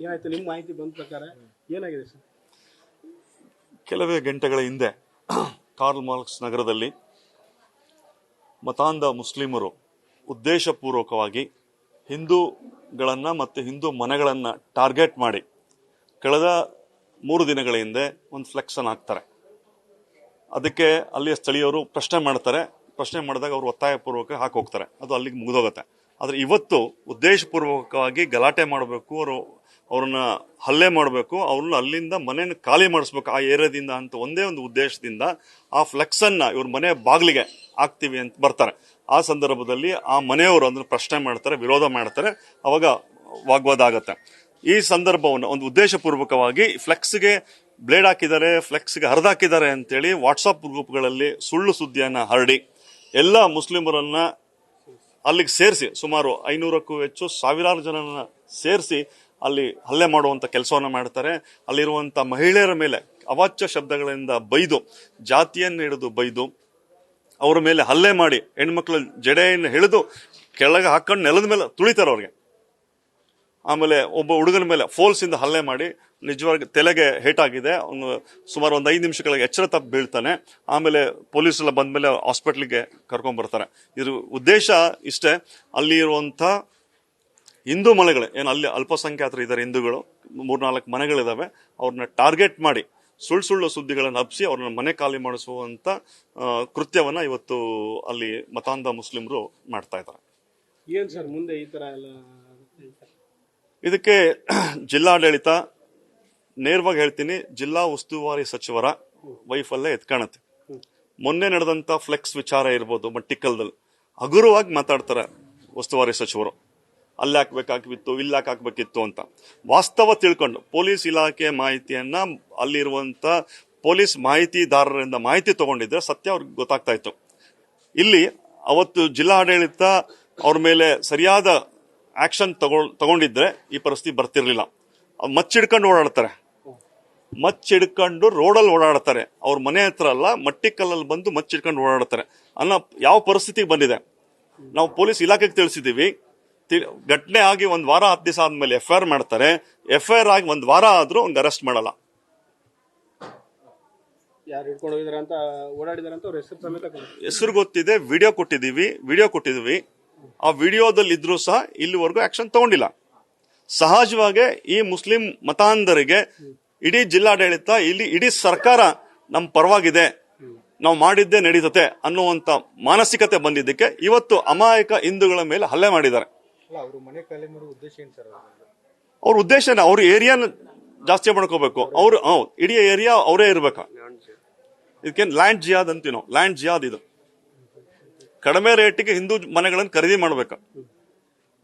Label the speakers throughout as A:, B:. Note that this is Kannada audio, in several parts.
A: ಏನಾಯ್ತು ನಿಮ್ಮ ಮಾಹಿತಿ ಬಂದ ಪ್ರಕಾರ ಏನಾಗಿದೆ ಸರ್?
B: ಕೆಲವೇ ಗಂಟೆಗಳ ಹಿಂದೆ ಕಾರ್ಲ್ ಮಾರ್ಕ್ಸ್ ನಗರದಲ್ಲಿ ಮತಾಂಧ ಮುಸ್ಲಿಮರು ಉದ್ದೇಶಪೂರ್ವಕವಾಗಿ ಹಿಂದೂಗಳನ್ನ ಮತ್ತು ಹಿಂದೂ ಮನೆಗಳನ್ನ ಟಾರ್ಗೆಟ್ ಮಾಡಿ ಕಳೆದ 3 ದಿನಗಳ ಹಿಂದೆ ಒಂದು ಫ್ಲೆಕ್ಸ್ ಅನ್ನು ಹಾಕ್ತಾರೆ. ಅದಕ್ಕೆ ಅಲ್ಲಿಯ ಸ್ಥಳೀಯರು ಪ್ರಶ್ನೆ ಮಾಡ್ತಾರೆ. ಪ್ರಶ್ನೆ ಮಾಡಿದಾಗ ಅವರು ಒತ್ತಾಯಪೂರ್ವಕ ಹಾಕಿ ಹೋಗ್ತಾರೆ. ಅದು ಅಲ್ಲಿಗೆ ಮುಗಿದೋಗುತ್ತೆ. ಆದರೆ ಇವತ್ತು ಉದ್ದೇಶಪೂರ್ವಕವಾಗಿ ಗಲಾಟೆ ಮಾಡಬೇಕು, ಅವ್ರನ್ನ ಹಲ್ಲೆ ಮಾಡಬೇಕು, ಅವ್ರನ್ನ ಅಲ್ಲಿಂದ ಮನೆಯನ್ನು ಖಾಲಿ ಮಾಡಿಸ್ಬೇಕು ಆ ಏರಿಯಾದಿಂದ ಅಂತ ಒಂದೇ ಒಂದು ಉದ್ದೇಶದಿಂದ ಆ ಫ್ಲೆಕ್ಸ್ ಅನ್ನ ಇವ್ರ ಮನೆ ಬಾಗಿಲಿಗೆ ಹಾಕ್ತೀವಿ ಅಂತ ಬರ್ತಾರೆ. ಆ ಸಂದರ್ಭದಲ್ಲಿ ಆ ಮನೆಯವರು ಅದನ್ನ ಪ್ರಶ್ನೆ ಮಾಡ್ತಾರೆ, ವಿರೋಧ ಮಾಡ್ತಾರೆ. ಅವಾಗ ವಾಗ್ವಾದ ಆಗತ್ತೆ. ಈ ಸಂದರ್ಭವನ್ನು ಒಂದು ಉದ್ದೇಶಪೂರ್ವಕವಾಗಿ ಫ್ಲೆಕ್ಸ್ಗೆ ಬ್ಲೇಡ್ ಹಾಕಿದ್ದಾರೆ, ಫ್ಲೆಕ್ಸ್ಗೆ ಹರಿದಾಕಿದ್ದಾರೆ ಅಂತೇಳಿ ವಾಟ್ಸಾಪ್ ಗ್ರೂಪ್ಗಳಲ್ಲಿ ಸುಳ್ಳು ಸುದ್ದಿಯನ್ನ ಹರಡಿ ಎಲ್ಲ ಮುಸ್ಲಿಮರನ್ನ ಅಲ್ಲಿಗೆ ಸೇರಿಸಿ ಸುಮಾರು 500ಕ್ಕೂ ಹೆಚ್ಚು ಸಾವಿರಾರು ಜನರನ್ನ ಸೇರಿಸಿ ಅಲ್ಲಿ ಹಲ್ಲೆ ಮಾಡುವಂತ ಕೆಲಸವನ್ನ ಮಾಡ್ತಾರೆ. ಅಲ್ಲಿರುವಂತ ಮಹಿಳೆಯರ ಮೇಲೆ ಅವಾಚ್ಯ ಶಬ್ದಗಳಿಂದ ಬೈದು, ಜಾತಿಯನ್ನು ಹಿಡಿದು ಬೈದು ಅವರ ಮೇಲೆ ಹಲ್ಲೆ ಮಾಡಿ ಹೆಣ್ಮಕ್ಳ ಜಡೆಯನ್ನು ಹಿಡಿದು ಕೆಳಗೆ ಹಾಕೊಂಡು ನೆಲದ ಮೇಲೆ ತುಳಿತಾರೆ ಅವ್ರಿಗೆ. ಆಮೇಲೆ ಒಬ್ಬ ಹುಡುಗನ ಮೇಲೆ ಫೋಲ್ಸ್ ಇಂದ ಹಲ್ಲೆ ಮಾಡಿ ನಿಜವಾಗಿ ತಲೆಗೆ ಹೇಟಾಗಿದೆ. ಸುಮಾರು ಒಂದು 5 ನಿಮಿಷಗಳಿಗೆ ಎಚ್ಚರ ತಪ್ಪಿ ಬೀಳ್ತಾನೆ. ಆಮೇಲೆ ಪೊಲೀಸ್ ಎಲ್ಲ ಬಂದ್ಮೇಲೆ ಹಾಸ್ಪಿಟ್ಲಿಗೆ ಕರ್ಕೊಂಡ್ ಬರ್ತಾರೆ. ಇದ್ರ ಉದ್ದೇಶ ಇಷ್ಟೇ, ಅಲ್ಲಿ ಇರುವಂತ ಹಿಂದೂ ಮನೆಗಳು ಏನು ಅಲ್ಲಿ ಅಲ್ಪಸಂಖ್ಯಾತರು ಇದ್ದಾರೆ, ಹಿಂದೂಗಳು 3-4 ಮನೆಗಳಿದಾವೆ, ಅವ್ರನ್ನ ಟಾರ್ಗೆಟ್ ಮಾಡಿ ಸುಳ್ಳು ಸುದ್ದಿಗಳನ್ನು ಹಬ್ಬಿಸಿ ಅವ್ರನ್ನ ಮನೆ ಖಾಲಿ ಮಾಡಿಸುವಂತ ಕೃತ್ಯವನ್ನ ಇವತ್ತು ಅಲ್ಲಿ ಮತಾಂಧ ಮುಸ್ಲಿಮರು ಮಾಡ್ತಾ ಇದ್ದಾರೆ.
A: ಏನ್ ಸರ್ ಮುಂದೆ ಈ ತರ ಎಲ್ಲ?
B: ಇದಕ್ಕೆ ಜಿಲ್ಲಾಡಳಿತ, ನೇರವಾಗಿ ಹೇಳ್ತೀನಿ, ಜಿಲ್ಲಾ ಉಸ್ತುವಾರಿ ಸಚಿವರ ವೈಫಲ್ಯ ಎತ್ಕಾಣುತ್ತೆ. ಮೊನ್ನೆ ನಡೆದಂತ ಫ್ಲೆಕ್ಸ್ ವಿಚಾರ ಇರ್ಬೋದು, ಮಟ್ಟಿಕಲ್ದಲ್ಲಿ ಹಗುರವಾಗಿ ಮಾತಾಡ್ತಾರೆ ಉಸ್ತುವಾರಿ ಸಚಿವರು. ಅಲ್ಲಿ ಹಾಕ್ಬೇಕಾಗಿತ್ತು, ಇಲ್ಲಿ ಹಾಕ್ಬೇಕಿತ್ತು ಅಂತ. ವಾಸ್ತವ ತಿಳ್ಕೊಂಡು ಪೊಲೀಸ್ ಇಲಾಖೆ ಮಾಹಿತಿಯನ್ನ ಅಲ್ಲಿರುವಂತ ಪೊಲೀಸ್ ಮಾಹಿತಿದಾರರಿಂದ ಮಾಹಿತಿ ತಗೊಂಡಿದ್ರೆ ಸತ್ಯ ಅವ್ರಿಗೆ ಗೊತ್ತಾಗ್ತಾ ಇತ್ತು. ಇಲ್ಲಿ ಅವತ್ತು ಜಿಲ್ಲಾಡಳಿತ ಅವ್ರ ಮೇಲೆ ಸರಿಯಾದ ಆಕ್ಷನ್ ತಗೊಂಡಿದ್ರೆ ಈ ಪರಿಸ್ಥಿತಿ ಬರ್ತಿರ್ಲಿಲ್ಲ. ಮಚ್ಚಿಡ್ಕೊಂಡು ಓಡಾಡ್ತಾರೆ, ಮಚ್ಚಿಡ್ಕೊಂಡು ರೋಡಲ್ಲಿ ಓಡಾಡ್ತಾರೆ. ಅವ್ರ ಮನೆ ಹತ್ರ ಅಲ್ಲ, ಮಟ್ಟಿಕಲ್ಲಲ್ಲಿ ಬಂದು ಮಚ್ಚಿಡ್ಕೊಂಡು ಓಡಾಡ್ತಾರೆ ಅನ್ನೋ ಯಾವ ಪರಿಸ್ಥಿತಿಗೆ ಬಂದಿದೆ. ನಾವು ಪೊಲೀಸ್ ಇಲಾಖೆಗೆ ತಿಳಿಸಿದೀವಿ. ಘಟನೆ ಆಗಿ 1 ವಾರ 10 ದಿವಸ ಆದ್ಮೇಲೆ FIR ಮಾಡ್ತಾರೆ. FIR ಆಗಿ 1 ವಾರ ಆದ್ರೂ ಅವ್ನಿಗೆ ಅರೆಸ್ಟ್ ಮಾಡಲ್ಲ.
A: ಯಾರು ಹಿಡ್ಕೊಂಡು ಹೋಗಿದಾರೆ ಅಂತ ಓಡಾಡಿದಾರೆ ಅಂತ ಅವ್ರ ಹೆಸರು ಸಮೇತ
B: ಹೆಸರು ಗೊತ್ತಿದೆ. ವಿಡಿಯೋ ಕೊಟ್ಟಿದೀವಿ. ಆ ವಿಡಿಯೋದಲ್ಲಿ ಇದ್ರೂ ಸಹ ಇಲ್ಲಿವರೆಗೂ ಆಕ್ಷನ್ ತಗೊಂಡಿಲ್ಲ. ಸಹಜವಾಗಿ ಈ ಮುಸ್ಲಿಂ ಮತಾಂಧರಿಗೆ ಇಡೀ ಜಿಲ್ಲಾಡಳಿತ, ಇಲ್ಲಿ ಇಡೀ ಸರ್ಕಾರ ನಮ್ಮ ಪರವಾಗಿದೆ, ನಾವು ಮಾಡಿದ್ದೇ ನಡೀತತೆ ಅನ್ನುವಂತ ಮಾನಸಿಕತೆ ಬಂದಿದ್ದಕ್ಕೆ ಇವತ್ತು ಅಮಾಯಕ ಹಿಂದೂಗಳ ಮೇಲೆ ಹಲ್ಲೆ ಮಾಡಿದ್ದಾರೆ. ಅವ್ರ ಉದ್ದೇಶ ಅವ್ರ ಏರಿಯಾನ ಜಾಸ್ತಿ ಮಾಡ್ಕೋಬೇಕು. ಅವ್ರು ಇಡೀ ಏರಿಯಾ ಅವರೇ ಇರ್ಬೇಕು. ಇದಕ್ಕೆ ಲ್ಯಾಂಡ್ ಜಿಯಾದ್ ಅಂತೀವಿ ನಾವು. ಲ್ಯಾಂಡ್ ಜಿಯಾದ್ ಇದು. ಕಡಿಮೆ ರೇಟಿಗೆ ಹಿಂದೂ ಮನೆಗಳನ್ನು ಖರೀದಿ ಮಾಡ್ಬೇಕು,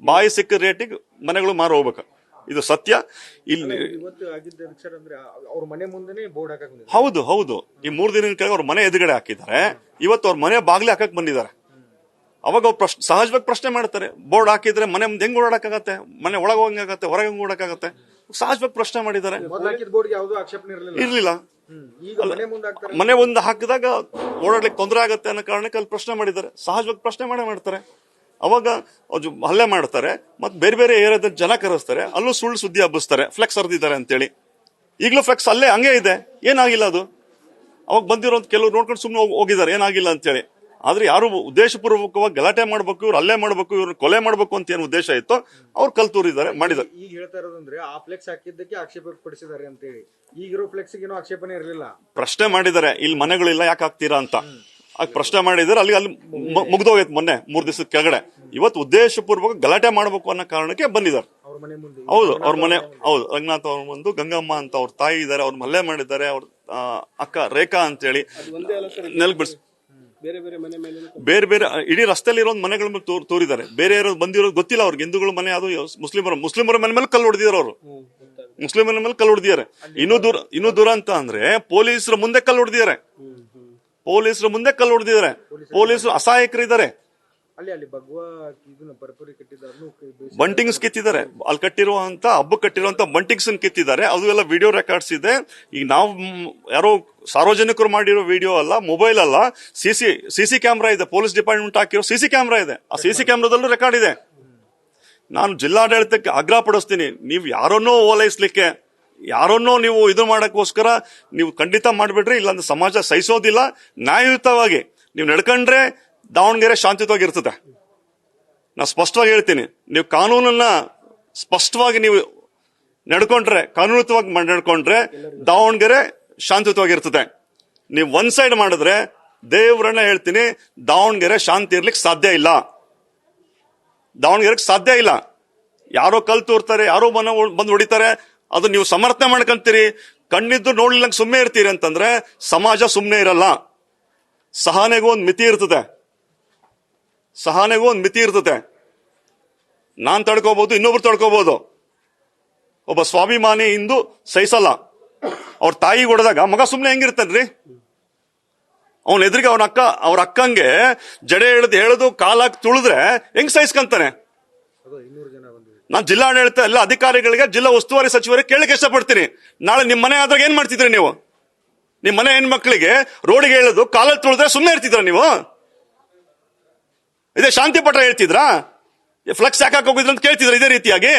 B: ಬಾಯಿ ಸಿಕ್ಕ ರೇಟಿಗೆ ಮನೆಗಳು ಮಾರು ಹೋಗ್ಬೇಕು. ಇದು ಸತ್ಯ. ಇಲ್ಲಿ ಹೌದು ಈ 3 ದಿನದ ಕೆಳಗೆ ಅವ್ರ ಮನೆ ಎದುರುಗಡೆ ಹಾಕಿದ್ದಾರೆ. ಇವತ್ತು ಅವ್ರ ಮನೆ ಬಾಗ್ಲಿ ಹಾಕಕ್ ಬಂದಿದ್ದಾರೆ. ಅವಾಗ ಅವ್ರು ಸಹಜವಾಗಿ ಪ್ರಶ್ನೆ ಮಾಡ್ತಾರೆ, ಬೋರ್ಡ್ ಹಾಕಿದ್ರೆ ಮನೆ ಮುಂದೆ ಹೆಂಗ್ ಓಡಾಡಕ್ಕಾಗತ್ತೆ, ಮನೆ ಒಳಗೆ ಹೋಗಂಗಾಗತ್ತೆ, ಹೊರಗೆ ಹೆಂಗ್ ಓಡಕ್ಕಾಗತ್ತೆ? ಸಹಜವಾಗಿ ಪ್ರಶ್ನೆ ಮಾಡಿದ್ದಾರೆ. ಇರ್ಲಿಲ್ಲ, ಮನೆ ಮುಂದೆ ಹಾಕಿದಾಗ ಓಡಾಡ್ಲಿಕ್ಕೆ ತೊಂದರೆ ಆಗತ್ತೆ ಅನ್ನೋ ಕಾರಣಕ್ಕೆ ಅಲ್ಲಿ ಪ್ರಶ್ನೆ ಮಾಡಿದ್ದಾರೆ. ಸಹಜವಾಗಿ ಪ್ರಶ್ನೆ ಮಾಡ್ತಾರೆ. ಅವಾಗ ಹಲ್ಲೆ ಮಾಡ್ತಾರೆ. ಮತ್ತೆ ಬೇರೆ ಬೇರೆ ಏರಿಯಾದ ಜನ ಕರೆಸ್ತಾರೆ, ಅಲ್ಲೂ ಸುಳ್ಳು ಸುದ್ದಿ ಹಬ್ಬಿಸ್ತಾರೆ, ಫ್ಲೆಕ್ಸ್ ಹರಿದಿದ್ದಾರೆ ಅಂತೇಳಿ. ಈಗಲೂ ಫ್ಲೆಕ್ಸ್ ಅಲ್ಲೇ ಹಂಗೆ ಇದೆ, ಏನಾಗಿಲ್ಲ ಅದು. ಅವಾಗ ಬಂದಿರೋ ಕೆಲವರು ನೋಡ್ಕೊಂಡು ಸುಮ್ಮನೆ ಹೋಗಿದ್ದಾರೆ, ಏನಾಗಿಲ್ಲ ಅಂತೇಳಿ. ಆದ್ರೆ ಯಾರು ಉದ್ದೇಶಪೂರ್ವಕವಾಗಿ ಗಲಾಟೆ ಮಾಡ್ಬೇಕು, ಇವ್ರು ಹಲ್ಲೆ ಮಾಡ್ಬೇಕು, ಇವ್ರನ್ನ ಕೊಲೆ ಮಾಡ್ಬೇಕು ಅಂತ ಏನು ಉದ್ದೇಶ ಇತ್ತು ಅವ್ರು ಕಲ್ತೂರಿದ್ದಾರೆ, ಮಾಡಿದ್ದಾರೆ.
C: ಈಗ ಹೇಳ್ತಾ ಇರೋದಂದ್ರೆ ಆ ಫ್ಲೆಕ್ಸ್ ಹಾಕಿದ್ದಕ್ಕೆ ಆಕ್ಷೇಪ ಪಡಿಸಿದ್ದಾರೆ ಅಂತ ಹೇಳಿ. ಈಗಿರೋ ಫ್ಲೆಕ್ಸ್ ಏನೋ ಆಕ್ಷೇಪನೆ ಇರಲಿಲ್ಲ.
B: ಪ್ರಶ್ನೆ ಮಾಡಿದ್ದಾರೆ, ಇಲ್ಲಿ ಮನೆಗಳಿಲ್ಲ ಯಾಕೆ ಹಾಕ್ತೀರಾ ಅಂತ. ಆಗ ಪ್ರಶ್ನೆ ಮಾಡಿದ್ದಾರೆ. ಅಲ್ಲಿ ಮುಗ್ದೋಗೈತೆ ಮೊನ್ನೆ 3 ದಿವಸದ ಕೆಳಗಡೆ. ಇವತ್ತು ಉದ್ದೇಶಪೂರ್ವಕ ಗಲಾಟೆ ಮಾಡಬೇಕು ಅನ್ನೋ ಕಾರಣಕ್ಕೆ ಬಂದಿದ್ದಾರೆ. ಹೌದು, ಅವ್ರ ಮನೆ, ಹೌದು, ರಂಗನಾಥ್ ಅವ್ರ ಒಂದು ಗಂಗಮ್ಮ ಅಂತ ಅವ್ರ ತಾಯಿ ಇದ್ದಾರೆ, ಅವ್ರ ಹಲ್ಲೆ ಮಾಡಿದ್ದಾರೆ. ಅವ್ರ ಅಕ್ಕ ರೇಖಾ ಅಂತೇಳಿ ನೆಲಕ್ ಬಿಡಿಸ್ ಬೇರೆ ಬೇರೆ ಇಡೀ ರಸ್ತೆಯಲ್ಲಿ ಇರೋ ಮನೆಗಳ ಮೇಲೆ ತೋರಿದ್ದಾರೆ. ಬೇರೆ ಯಾರು ಬಂದಿರೋದು ಗೊತ್ತಿಲ್ಲ ಅವ್ರಿಗೆ. ಹಿಂದೂಗಳ ಮನೆ ಅದು ಮುಸ್ಲಿಮರ ಮನೆ ಮೇಲೆ ಕಲ್ಲು ಹೊಡೆದಿದ್ದಾರೆ. ಅವರು ಮುಸ್ಲಿಮರ ಮೇಲೆ ಕಲ್ಲು ಹೊಡೆದಿದ್ದಾರೆ. ಇನ್ನೂ ದೂರ ಅಂತ ಅಂದ್ರೆ ಪೊಲೀಸರ ಮುಂದೆ ಕಲ್ಲು ಹೊಡೆದಿದ್ದಾರೆ. ಪೊಲೀಸರು ಅಸಹಾಯಕರಿದ್ದಾರೆ. ಬಂಟಿಂಗ್ಸ್ ಕಿತ್ತಿದ್ದಾರೆ. ಅಲ್ಲಿ ಕಟ್ಟಿರುವಂತ ಹಬ್ಬ ಕಟ್ಟಿರುವಂತ ಬಂಟಿಂಗ್ಸ್ ಕಿತ್ತಿದ್ದಾರೆ. ಅದು ಎಲ್ಲ ವಿಡಿಯೋ ರೆಕಾರ್ಡ್ಸ್ ಇದೆ. ಈಗ ನಾವು ಯಾರೋ ಸಾರ್ವಜನಿಕರು ಮಾಡಿರೋ ವಿಡಿಯೋ ಅಲ್ಲ, ಮೊಬೈಲ್ ಅಲ್ಲ, ಸಿಸಿ ಕ್ಯಾಮ್ರಾ ಇದೆ. ಪೊಲೀಸ್ ಡಿಪಾರ್ಟ್ಮೆಂಟ್ ಹಾಕಿರೋ ಸಿಸಿ ಕ್ಯಾಮ್ರಾ ಇದೆ. ಆ ಸಿಸಿ ಕ್ಯಾಮ್ರಾದಲ್ಲೂ ರೆಕಾರ್ಡ್ ಇದೆ. ನಾನು ಜಿಲ್ಲಾಡಳಿತಕ್ಕೆ ಆಗ್ರಹ ಪಡಿಸ್ತೀನಿ, ನೀವು ಯಾರನ್ನೋ ಓಲೈಸ್ಲಿಕ್ಕೆ, ಯಾರನ್ನೋ ನೀವು ಇದು ಮಾಡಕ್ಕೋಸ್ಕರ ನೀವು ಖಂಡಿತ ಮಾಡ್ಬಿಡ್ರಿ, ಇಲ್ಲಾಂದ್ರೆ ಸಮಾಜ ಸಹಿಸೋದಿಲ್ಲ. ನ್ಯಾಯಯುತವಾಗಿ ನೀವು ನಡ್ಕೊಂಡ್ರೆ ದಾವಣಗೆರೆ ಶಾಂತಿಯುತವಾಗಿರ್ತದೆ. ನಾ ಸ್ಪಷ್ಟವಾಗಿ ಹೇಳ್ತೀನಿ, ನೀವು ಕಾನೂನನ್ನ ಸ್ಪಷ್ಟವಾಗಿ ನೀವು ನಡ್ಕೊಂಡ್ರೆ, ಕಾನೂನುತವಾಗಿ ನಡ್ಕೊಂಡ್ರೆ ದಾವಣಗೆರೆ ಶಾಂತಿಯುತವಾಗಿರ್ತದೆ. ನೀವು ಒನ್ ಸೈಡ್ ಮಾಡಿದ್ರೆ ದೇವ್ರನ್ನ ಹೇಳ್ತೀನಿ, ದಾವಣಗೆರೆ ಶಾಂತಿ ಇರ್ಲಿಕ್ಕೆ ಸಾಧ್ಯ ಇಲ್ಲ. ದಾವಣಗೆರೆಗೆ ಸಾಧ್ಯ ಇಲ್ಲ. ಯಾರೋ ಕಲ್ ತೋರ್ತಾರೆ, ಯಾರೋ ಬಂದು ಹೊಡಿತಾರೆ, ಅದು ನೀವು ಸಮರ್ಥನೆ ಮಾಡ್ಕೊಂತೀರಿ, ಕಣ್ಣಿದ್ದು ನೋಡ್ಲಿಲ್ಲ ಸುಮ್ಮನೆ ಇರ್ತೀರಿ ಅಂತಂದ್ರೆ ಸಮಾಜ ಸುಮ್ಮನೆ ಇರಲ್ಲ. ಸಹನೆಗೂ ಒಂದು ಮಿತಿ ಇರ್ತದೆ, ಸಹನೆಗೂ ಒಂದು ಮಿತಿ ಇರ್ತದೆ. ನಾನ್ ತಡ್ಕೋಬಹುದು, ಇನ್ನೊಬ್ರು ತಡ್ಕೋಬಹುದು. ಒಬ್ಬ ಸ್ವಾಭಿಮಾನಿ ಹಿಂದೂ ಸಹಿಸಲ್ಲ. ಅವ್ರ ತಾಯಿ ಹೊಡೆದಾಗ ಮಗ ಸುಮ್ಮನೆ ಹೆಂಗಿರ್ತಾನ್ರಿ? ಅವನ ಎದುರಿಗೆ ಅವ್ರ ಅಕ್ಕಂಗೆ ಜಡೆ ಹೇಳದು ಕಾಲಾಗಿ ತುಳಿದ್ರೆ ಹೆಂಗ್ ಸಹಿಸ್ಕೊಂತಾನೆ? ನಾನು ಜಿಲ್ಲಾಡಳಿತ ಎಲ್ಲ ಅಧಿಕಾರಿಗಳಿಗೆ, ಜಿಲ್ಲಾ ಉಸ್ತುವಾರಿ ಸಚಿವರಿಗೆ ಕೇಳಕ್ಕೆ ಇಷ್ಟಪಡ್ತೀನಿ, ನಾಳೆ ನಿಮ್ಮ ಮನೆ ಆದಾಗ ಏನ್ ಮಾಡ್ತಿದ್ರಿ ನೀವು? ನಿಮ್ಮ ಮನೆ ಹೆಣ್ಮಕ್ಳಿಗೆ ರೋಡಿಗೆ ಹೇಳೋದು ಕಾಲಲ್ಲಿ ತುಳಿದ್ರೆ ಸುಮ್ಮನೆ ಇರ್ತಿದ್ರ ನೀವು? ಇದೇ ಶಾಂತಿ ಪಟ್ಟ ಹೇಳ್ತಿದ್ರಾ? ಫ್ಲೆಕ್ಸ್ ಯಾಕೆ ಹೋಗಿದ್ರು ಅಂತ ಕೇಳ್ತಿದ್ರ? ಇದೇ ರೀತಿಯಾಗಿ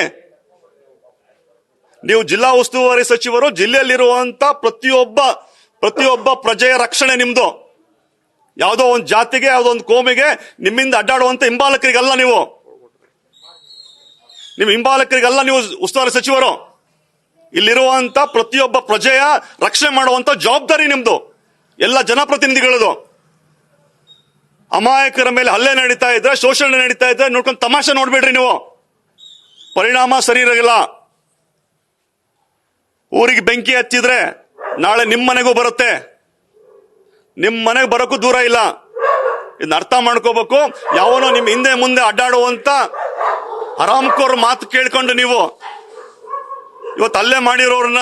B: ನೀವು ಜಿಲ್ಲಾ ಉಸ್ತುವಾರಿ ಸಚಿವರು, ಜಿಲ್ಲೆಯಲ್ಲಿರುವಂತ ಪ್ರತಿಯೊಬ್ಬ ಪ್ರಜೆಯ ರಕ್ಷಣೆ ನಿಮ್ದು. ಯಾವುದೋ ಒಂದು ಜಾತಿಗೆ, ಯಾವುದೋ ಒಂದು ಕೋಮಿಗೆ ನಿಮ್ಮಿಂದ ಅಡ್ಡಾಡುವಂತ ಹಿಂಬಾಲಕರಿಗಲ್ಲ ನೀವು. ನಿಮ್ಮ ಹಿಂಬಾಲಕರಿಗಲ್ಲ ನೀವು ಉಸ್ತುವಾರಿ ಸಚಿವರು. ಇಲ್ಲಿರುವಂತ ಪ್ರತಿಯೊಬ್ಬ ಪ್ರಜೆಯ ರಕ್ಷಣೆ ಮಾಡುವಂತ ಜವಾಬ್ದಾರಿ ನಿಮ್ದು, ಎಲ್ಲ ಜನಪ್ರತಿನಿಧಿಗಳದು. ಅಮಾಯಕರ ಮೇಲೆ ಹಲ್ಲೆ ನಡೀತಾ ಇದ್ರೆ, ಶೋಷಣೆ ನಡೀತಾ ಇದ್ರೆ ನೋಡ್ಕೊಂಡು ತಮಾಷೆ ನೋಡ್ಬೇಡ್ರಿ ನೀವು. ಪರಿಣಾಮ ಸರಿ ಇರಲ್ಲ. ಊರಿಗೆ ಬೆಂಕಿ ಹಚ್ಚಿದ್ರೆ ನಾಳೆ ನಿಮ್ಮ ಮನೆಗೂ ಬರುತ್ತೆ, ನಿಮ್ಮ ಮನೆಗೆ ಬರೋಕ್ಕೂ ದೂರ ಇಲ್ಲ. ಇದನ್ನ ಅರ್ಥ ಮಾಡ್ಕೋಬೇಕು. ಯಾವನೋ ನಿಮ್ ಹಿಂದೆ ಮುಂದೆ ಅಡ್ಡಾಡುವಂತ ಹರಾಮ್ಕೋರ್ ಮಾತು ಕೇಳ್ಕೊಂಡು ನೀವು ಇವತ್ತು ಹಲ್ಲೆ ಮಾಡಿರೋರನ್ನ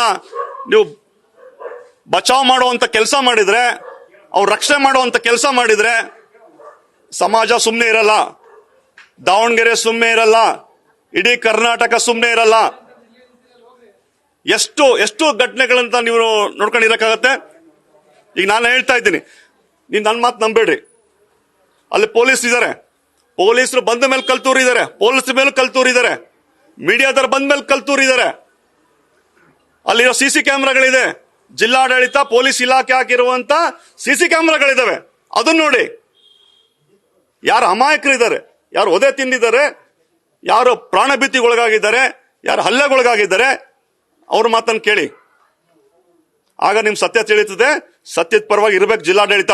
B: ನೀವು ಬಚಾವ್ ಮಾಡುವಂತ ಕೆಲಸ ಮಾಡಿದ್ರೆ, ಅವ್ರ ರಕ್ಷಣೆ ಮಾಡುವಂತ ಕೆಲಸ ಮಾಡಿದ್ರೆ ಸಮಾಜ ಸುಮ್ಮನೆ ಇರಲ್ಲ, ದಾವಣಗೆರೆ ಸುಮ್ಮನೆ ಇರಲ್ಲ, ಇಡೀ ಕರ್ನಾಟಕ ಸುಮ್ಮನೆ ಇರಲ್ಲ. ಎಷ್ಟು ಘಟನೆಗಳಂತ ನೀವು ನೋಡ್ಕೊಂಡಿರಕ್ಕಾಗತ್ತೆ? ಈಗ ನಾನು ಹೇಳ್ತಾ ಇದ್ದೀನಿ, ನೀವು ನನ್ನ ಮಾತು ನಂಬೇಡ್ರಿ. ಅಲ್ಲಿ ಪೊಲೀಸ್ ಇದ್ದಾರೆ, ಪೊಲೀಸರು ಬಂದ ಮೇಲೆ ಕಲ್ತೂರಿದ್ದಾರೆ, ಪೊಲೀಸ್ ಮೇಲೂ ಕಲ್ತೂರಿದ್ದಾರೆ, ಮೀಡಿಯಾದವ್ರು ಬಂದ ಮೇಲೆ ಕಲ್ತೂರಿದ್ದಾರೆ. ಅಲ್ಲಿರೋ ಸಿಸಿ ಕ್ಯಾಮ್ರಾಗಳಿದೆ, ಜಿಲ್ಲಾಡಳಿತ ಪೊಲೀಸ್ ಇಲಾಖೆ ಹಾಕಿರುವಂತ ಸಿಸಿ ಕ್ಯಾಮ್ರಾಗಳಿದಾವೆ. ಅದನ್ನ ನೋಡಿ, ಯಾರು ಅಮಾಯಕರಿದ್ದಾರೆ, ಯಾರು ಒದೆ ತಿಂದಿದ್ದಾರೆ, ಯಾರು ಪ್ರಾಣಭೀತಿಗೊಳಗಾಗಿದ್ದಾರೆ, ಯಾರು ಹಲ್ಲೆಗೊಳಗಾಗಿದ್ದಾರೆ, ಅವ್ರ ಮಾತನ್ನು ಕೇಳಿ. ಆಗ ನಿಮ್ ಸತ್ಯ ತಿಳಿಯುತ್ತದೆ. ಸತ್ಯದ ಪರವಾಗಿ ಇರ್ಬೇಕು ಜಿಲ್ಲಾಡಳಿತ.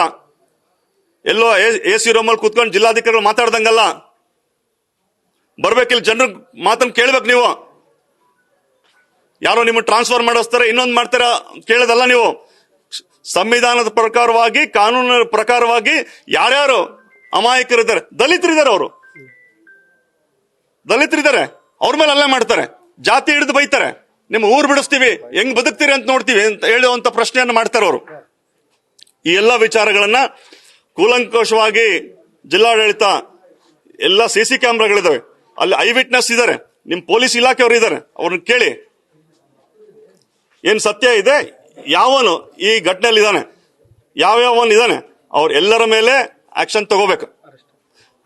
B: ಎಲ್ಲೋ AC ರೂಮಲ್ಲಿ ಕೂತ್ಕೊಂಡು ಜಿಲ್ಲಾಧಿಕಾರಿಗಳು ಮಾತಾಡ್ದಂಗಲ್ಲ, ಬರ್ಬೇಕಿಲ್ಲ, ಜನರ ಮಾತನ್ನು ಕೇಳ್ಬೇಕು ನೀವು. ಯಾರೋ ನಿಮ್ಮನ್ನು ಟ್ರಾನ್ಸ್ಫರ್ ಮಾಡಿಸ್ತಾರೆ, ಇನ್ನೊಂದು ಮಾಡ್ತಾರ ಕೇಳೋದಲ್ಲ ನೀವು. ಸಂವಿಧಾನದ ಪ್ರಕಾರವಾಗಿ, ಕಾನೂನಿನ ಪ್ರಕಾರವಾಗಿ ಯಾರ್ಯಾರು ಅಮಾಯಕರಿದ್ದಾರೆ, ದಲಿತರಿದ್ದಾರೆ, ಅವ್ರ ಮೇಲೆ ಹಲ್ಲೆ ಮಾಡ್ತಾರೆ, ಜಾತಿ ಹಿಡಿದು ಬೈತಾರೆ, ನಿಮ್ಮ ಊರು ಬಿಡಿಸ್ತೀವಿ, ಹೆಂಗ್ ಬದುಕ್ತೀರಿ ಅಂತ ನೋಡ್ತೀವಿ ಅಂತ ಹೇಳುವಂತ ಪ್ರಶ್ನೆಯನ್ನು ಮಾಡ್ತಾರೆ ಅವರು. ಈ ಎಲ್ಲ ವಿಚಾರಗಳನ್ನ ಕೂಲಂಕಷವಾಗಿ ಜಿಲ್ಲಾಡಳಿತ, ಎಲ್ಲ ಸಿಸಿ ಕ್ಯಾಮ್ರಾಗಳಿದಾವೆ, ಅಲ್ಲಿ ಐ ವಿಟ್ನೆಸ್ ಇದ್ದಾರೆ, ನಿಮ್ ಪೊಲೀಸ್ ಇಲಾಖೆಯವರು ಇದ್ದಾರೆ, ಅವ್ರನ್ನ ಕೇಳಿ ಏನ್ ಸತ್ಯ ಇದೆ, ಯಾವನು ಈ ಘಟನೆಯಲ್ಲಿ ಇದ್ದಾನೆ, ಯಾವ್ಯಾವನಿದ್ದಾನೆ, ಅವ್ರ ಎಲ್ಲರ ಮೇಲೆ ಆಕ್ಷನ್ ತಗೋಬೇಕು,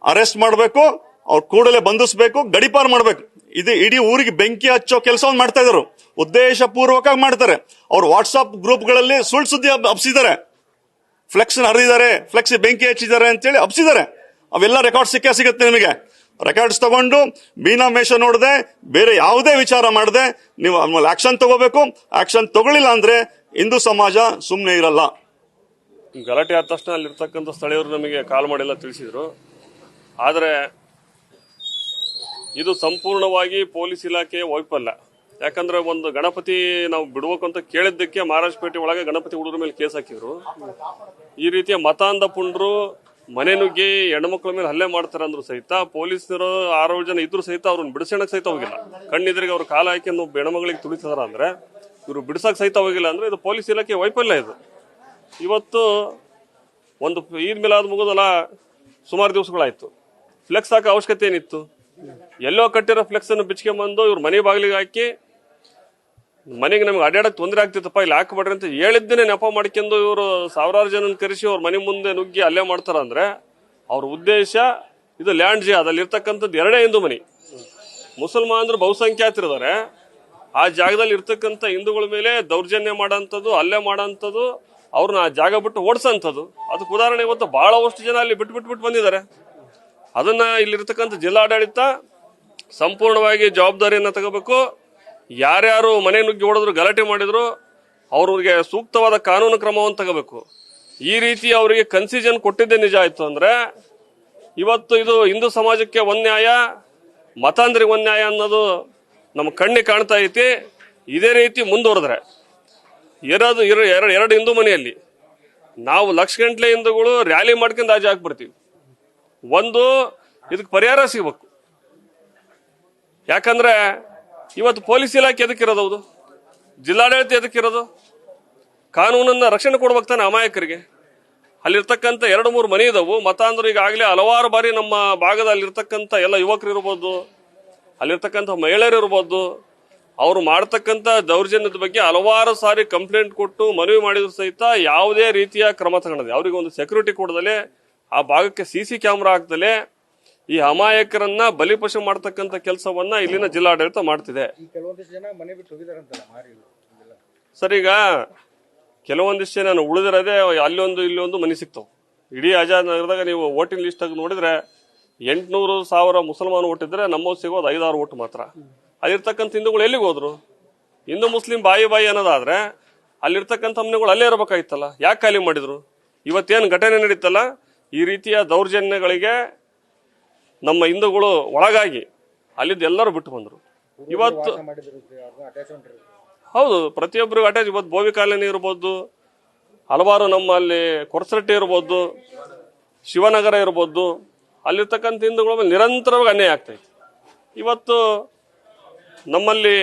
B: ಅರೆಸ್ಟ್ ಮಾಡಬೇಕು, ಅವ್ರು ಕೂಡಲೇ ಬಂಧಿಸಬೇಕು, ಗಡಿಪಾರು ಮಾಡಬೇಕು. ಇದು ಇಡೀ ಊರಿಗೆ ಬೆಂಕಿ ಹಚ್ಚೋ ಕೆಲಸವನ್ನು ಮಾಡ್ತಾ ಇದ್ರು, ಉದ್ದೇಶ ಪೂರ್ವಕವಾಗಿ ಮಾಡ್ತಾರೆ. ಅವ್ರು ವಾಟ್ಸ್ಆಪ್ ಗ್ರೂಪ್ಗಳಲ್ಲಿ ಸುಳ್ಳು ಸುದ್ದಿ ಹಬ್ಸಿದ್ದಾರೆ, ಫ್ಲೆಕ್ಸ್ ಹರಿದಿದ್ದಾರೆ, ಫ್ಲೆಕ್ಸ್ ಬೆಂಕಿ ಹಚ್ಚಿದ್ದಾರೆ ಅಂತೇಳಿ ಹಬ್ಸಿದ್ದಾರೆ. ಅವೆಲ್ಲ ರೆಕಾರ್ಡ್ ಸಿಗುತ್ತೆ ನಿಮಗೆ. ರೆಕಾರ್ಡ್ಸ್ ತಗೊಂಡು ಮೀನಾಮೇಷ ನೋಡದೆ, ಬೇರೆ ಯಾವುದೇ ವಿಚಾರ ಮಾಡದೆ ನೀವು ಆಮೇಲೆ ಆಕ್ಷನ್ ತಗೋಬೇಕು. ಆಕ್ಷನ್ ತಗೊಳ್ಳಿಲ್ಲ ಅಂದ್ರೆ ಹಿಂದೂ ಸಮಾಜ ಸುಮ್ಮನೆ ಇರಲ್ಲ.
D: ಗಲಾಟೆ ಆದ ತಕ್ಷಣ ಅಲ್ಲಿರ್ತಕ್ಕಂಥ ಸ್ಥಳೀಯರು ನಮಗೆ ಕಾಲ್ ಮಾಡಿಲ್ಲ, ತಿಳಿಸಿದ್ರು. ಆದರೆ ಇದು ಸಂಪೂರ್ಣವಾಗಿ ಪೊಲೀಸ್ ಇಲಾಖೆಯ ವೈಫಲ್ಯ. ಯಾಕಂದ್ರೆ ಒಂದು ಗಣಪತಿ ನಾವು ಬಿಡ್ಬೇಕು ಅಂತ ಕೇಳಿದ್ದಕ್ಕೆ ಮಹಾರಾಜಪೇಟೆ ಒಳಗೆ ಗಣಪತಿ ಹುಡುಗರ ಮೇಲೆ ಕೇಸ್ ಹಾಕಿದ್ರು. ಈ ರೀತಿಯ ಮತಾಂಧ ಪುಂಡ್ರು ಮನೆ ನುಗ್ಗಿ ಹೆಣ್ಮಕ್ಳ ಮೇಲೆ ಹಲ್ಲೆ ಮಾಡ್ತಾರೆ ಅಂದ್ರು ಸಹಿತ, ಪೊಲೀಸರು 6 ಜನ ಇದ್ರು ಸಹಿತ ಅವ್ರನ್ನ ಬಿಡಿಸೋಣಕ್ಕೆ ಸಹಿತ ಹೋಗಿಲ್ಲ. ಕಣ್ಣಿದ್ರಿಗೆ ಅವ್ರ ಕಾಲ ಹಾಕಿ ಹೆಣ್ಮಗಳಿಗೆ ತುಳಿತಾರ ಅಂದ್ರೆ ಇವರು ಬಿಡಿಸಕ್ ಸಹಿತ ಹೋಗಿಲ್ಲ ಅಂದ್ರೆ ಇದು ಪೊಲೀಸ್ ಇಲಾಖೆ ವೈಫಲ್ಯ. ಇದು ಇವತ್ತು ಒಂದು ಈದ್ ಮಿಲಾದ್ ಮುಗಿದಲ್ಲ, ಸುಮಾರು ದಿವಸಗಳಾಯ್ತು. ಫ್ಲೆಕ್ಸ್ ಹಾಕೋ ಅವಶ್ಯಕತೆ ಏನಿತ್ತು? ಎಲ್ಲೋ ಕಟ್ಟಿರೋ ಫ್ಲೆಕ್ಸ್ ಅನ್ನು ಬಿಚ್ಕೊಂಡ್ಬಂದು ಇವ್ರ ಮನೆ ಬಾಗಿಲಿಗೆ ಹಾಕಿ, ಮನೆಗೆ ನಮ್ಗೆ ಅಡ್ಡಾಡಕ್ ತೊಂದರೆ ಆಗ್ತಿತ್ತಪ್ಪ, ಇಲ್ಲಿ ಹಾಕಬೇಡ್ರಿ ಅಂತ ಹೇಳಿದ್ದೇನೆ ನೆಪ ಮಾಡ್ಕೊಂಡು ಇವರು ಸಾವಿರಾರು ಜನ ಕರೆಸಿ ಅವ್ರ ಮನೆ ಮುಂದೆ ನುಗ್ಗಿ ಅಲ್ಲೇ ಮಾಡ್ತಾರ ಅಂದ್ರೆ ಅವ್ರ ಉದ್ದೇಶ ಇದು ಲ್ಯಾಂಡ್ ಜಿಹಾದ್. ಅಲ್ಲಿ ಇರ್ತಕ್ಕಂಥದ್ದು 2 ಹಿಂದೂ ಮನೆ, ಮುಸಲ್ಮಾನರು ಬಹುಸಂಖ್ಯಾತರಿದ್ದಾರೆ. ಆ ಜಾಗದಲ್ಲಿ ಇರ್ತಕ್ಕಂಥ ಹಿಂದೂಗಳ ಮೇಲೆ ದೌರ್ಜನ್ಯ ಮಾಡೋಂಥದ್ದು, ಹಲ್ಲೆ ಮಾಡೋಂಥದ್ದು, ಅವ್ರನ್ನ ಆ ಜಾಗ ಬಿಟ್ಟು ಓಡಿಸೋಂಥದ್ದು. ಅದಕ್ಕೆ ಉದಾಹರಣೆ ಇವತ್ತು ಬಹಳಷ್ಟು ಜನ ಅಲ್ಲಿ ಬಿಟ್ಟು ಬಂದಿದ್ದಾರೆ. ಅದನ್ನ ಇಲ್ಲಿರ್ತಕ್ಕಂಥ ಜಿಲ್ಲಾಡಳಿತ ಸಂಪೂರ್ಣವಾಗಿ ಜವಾಬ್ದಾರಿಯನ್ನು ತಗೋಬೇಕು. ಯಾರ್ಯಾರು ಮನೆ ನುಗ್ಗಿ ಹೊಡೆದ್ರು, ಗಲಾಟೆ ಮಾಡಿದ್ರು, ಅವ್ರಿಗೆ ಸೂಕ್ತವಾದ ಕಾನೂನು ಕ್ರಮವನ್ನು ತಗೋಬೇಕು. ಈ ರೀತಿ ಅವರಿಗೆ ಕನ್ಸಿಷನ್ ಕೊಟ್ಟಿದ್ದೇ ನಿಜ ಆಯ್ತು ಅಂದ್ರೆ ಇವತ್ತು ಇದು ಹಿಂದೂ ಸಮಾಜಕ್ಕೆ ಒಂದ್ ನ್ಯಾಯ, ಮತಾಂಧರಿಗೆ ಒಂದ್ ನ್ಯಾಯ ಅನ್ನೋದು ನಮ್ಮ ಕಣ್ಣಿಗೆ ಕಾಣ್ತಾ ಐತಿ. ಇದೇ ರೀತಿ ಮುಂದುವರೆದ್ರೆ ಎರಡು ಹಿಂದೂ ಮನೆಯಲ್ಲಿ ನಾವು ಲಕ್ಷಗಂಟ್ಲೆ ಹಿಂದೂಗಳು ರ್ಯಾಲಿ ಮಾಡ್ಕೊಂಡು ಆಜೆ ಹಾಕ್ಬಿಡ್ತೀವಿ. ಒಂದು ಇದಕ್ಕೆ ಪರಿಹಾರ ಸಿಗಬೇಕು. ಯಾಕಂದ್ರೆ ಇವತ್ತು ಪೊಲೀಸ್ ಇಲಾಖೆ ಎದಕ್ಕಿರೋದು, ಹೌದು, ಜಿಲ್ಲಾಡಳಿತ ಎದಕ್ಕಿರೋದು? ಕಾನೂನನ್ನ ರಕ್ಷಣೆ ಕೊಡ್ಬೇಕು ತಾನೆ ಅಮಾಯಕರಿಗೆ. ಅಲ್ಲಿರ್ತಕ್ಕಂಥ 2-3 ಮನೆ ಇದಾವು. ಮತಾಂಧರು ಈಗಾಗಲೇ ಹಲವಾರು ಬಾರಿ ನಮ್ಮ ಭಾಗದಲ್ಲಿರ್ತಕ್ಕಂಥ ಎಲ್ಲ ಯುವಕರು ಇರ್ಬೋದು, ಅಲ್ಲಿರ್ತಕ್ಕಂಥ ಮಹಿಳೆಯರು ಇರ್ಬೋದು, ಅವರು ಮಾಡ್ತಕ್ಕಂಥ ದೌರ್ಜನ್ಯದ ಬಗ್ಗೆ ಹಲವಾರು ಸಾರಿ ಕಂಪ್ಲೇಂಟ್ ಕೊಟ್ಟು ಮನವಿ ಮಾಡಿದ್ರು ಸಹಿತ ಯಾವುದೇ ರೀತಿಯ ಕ್ರಮ ತಗೊಂಡಿದೆ. ಅವರಿಗೆ ಒಂದು ಸೆಕ್ಯೂರಿಟಿ ಕೊಡದಲೆ, ಆ ಭಾಗಕ್ಕೆ CC ಕ್ಯಾಮ್ರಾ ಹಾಕ್ದಲೆ ಈ ಅಮಾಯಕರನ್ನ ಬಲಿಪಶು ಮಾಡ್ತಕ್ಕಂಥ ಕೆಲಸವನ್ನ ಇಲ್ಲಿನ ಜಿಲ್ಲಾಡಳಿತ ಮಾಡ್ತಿದೆ.
C: ಕೆಲವೊಂದಿಷ್ಟು ಜನ ಮನೆ ಬಿಟ್ಟು ಹೋಗಿದಾರಂತಲ್ಲ ಮಾರಿ.
D: ಸರ್, ಈಗ ಕೆಲವೊಂದಿಷ್ಟು ಜನ ಉಳಿದಿರೋದೇ ಅಲ್ಲೊಂದು ಇಲ್ಲೊಂದು ಮನೆ ಸಿಗ್ತಾವ. ಇಡೀ ಆಜಾದ್ ನಗರದಾಗ ನೀವು ವೋಟಿಂಗ್ ಲಿಸ್ಟ್ ಆಗಿ ನೋಡಿದ್ರೆ 800,000 ಮುಸಲ್ಮಾನ್ ಓಟ್ ಇದ್ರೆ ನಮ್ಮವ್ ಸಿಗೋದು 5-6 ಓಟ್ ಮಾತ್ರ. ಅಲ್ಲಿರ್ತಕ್ಕಂಥ ಹಿಂದೂಗಳು ಎಲ್ಲಿಗೆ ಹೋದ್ರು? ಹಿಂದೂ ಮುಸ್ಲಿಂ ಬಾಯಿ ಅನ್ನೋದಾದ್ರೆ ಅಲ್ಲಿರ್ತಕ್ಕಂಥ ಮನೆಗಳು ಅಲ್ಲೇ ಇರಬೇಕಾಗಿತ್ತಲ್ಲ, ಯಾಕೆ ಖಾಲಿ ಮಾಡಿದ್ರು? ಇವತ್ತೇನು ಘಟನೆ ನಡೀತಲ್ಲ, ಈ ರೀತಿಯ ದೌರ್ಜನ್ಯಗಳಿಗೆ ನಮ್ಮ ಹಿಂದೂಗಳು ಒಳಗಾಗಿ ಅಲ್ಲಿದ್ದು ಎಲ್ಲರೂ ಬಿಟ್ಟು ಬಂದ್ರು. ಇವತ್ತು ಹೌದು, ಪ್ರತಿಯೊಬ್ಬರಿಗೂ ಅಟ್ಯಾಚ್. ಇವತ್ತು ಬೋವಿ ಕಾಲನಿ ಇರ್ಬೋದು, ಹಲವಾರು ನಮ್ಮಲ್ಲಿ ಕೊರಸರಟ್ಟಿ ಇರ್ಬೋದು, ಶಿವನಗರ ಇರ್ಬೋದು, ಅಲ್ಲಿರ್ತಕ್ಕಂಥ ಹಿಂದೂಗಳ ಮೇಲೆ ನಿರಂತರವಾಗಿ ಅನ್ಯಾಯ ಆಗ್ತೈತೆ. ಇವತ್ತು ನಮ್ಮಲ್ಲಿ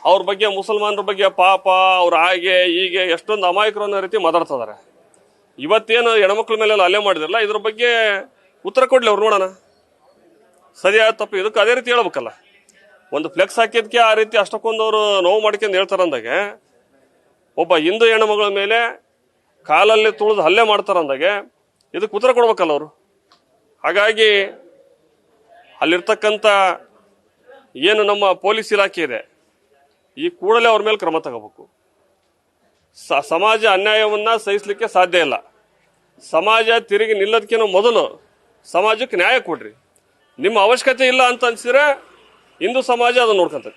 D: ಅವ್ರ ಬಗ್ಗೆ, ಮುಸಲ್ಮಾನರ ಬಗ್ಗೆ ಪಾಪ ಅವ್ರ ಹಾಗೆ ಹೀಗೆ ಎಷ್ಟೊಂದು ಅಮಾಯಕರು ಅನ್ನೋ ರೀತಿ ಮಾತಾಡ್ತಿದ್ದಾರೆ. ಇವತ್ತೇನು ಹೆಣ್ಮಕ್ಳ ಮೇಲೆಲ್ಲ ಹಲ್ಲೆ ಮಾಡಿದ್ರಲ್ಲ, ಇದ್ರ ಬಗ್ಗೆ ಉತ್ತರ ಕೊಡ್ಲಿ ಅವ್ರು, ನೋಡೋಣ ಸರಿಯಾದ ತಪ್ಪು. ಇದಕ್ಕೆ ಅದೇ ರೀತಿ ಹೇಳ್ಬೇಕಲ್ಲ. ಒಂದು ಫ್ಲೆಕ್ಸ್ ಹಾಕಿದ್ಕೆ ಆ ರೀತಿ ಅಷ್ಟಕ್ಕೊಂದವರು ನೋವು ಮಾಡ್ಕೊಂಡು ಹೇಳ್ತಾರಂದಾಗೆ, ಒಬ್ಬ ಹಿಂದೂ ಹೆಣ್ಣುಮಗಳ ಮೇಲೆ ಕಾಲಲ್ಲಿ ತುಳಿದು ಹಲ್ಲೆ ಮಾಡ್ತಾರಂದಾಗೆ ಇದಕ್ಕೆ ಉತ್ತರ ಕೊಡ್ಬೇಕಲ್ಲ ಅವರು. ಹಾಗಾಗಿ ಅಲ್ಲಿರ್ತಕ್ಕಂಥ ಏನು ನಮ್ಮ ಪೊಲೀಸ್ ಇಲಾಖೆ ಇದೆ, ಈ ಕೂಡಲೇ ಅವ್ರ ಮೇಲೆ ಕ್ರಮ ತಗೋಬೇಕು. ಸಮಾಜ ಅನ್ಯಾಯವನ್ನ ಸಹಿಸಲಿಕ್ಕೆ ಸಾಧ್ಯ ಇಲ್ಲ. ಸಮಾಜ ತಿರುಗಿ ನಿಲ್ಲೋದಕ್ಕಿಂತ ಮೊದಲು ಸಮಾಜಕ್ಕೆ ನ್ಯಾಯ ಕೊಡ್ರಿ. ನಿಮ್ಮ ಅವಶ್ಯಕತೆ ಇಲ್ಲ ಅಂತ ಅನ್ಸಿದ್ರೆ ಹಿಂದೂ ಸಮಾಜ ಅದನ್ನ ನೋಡ್ಕೊಂತೈತಿ.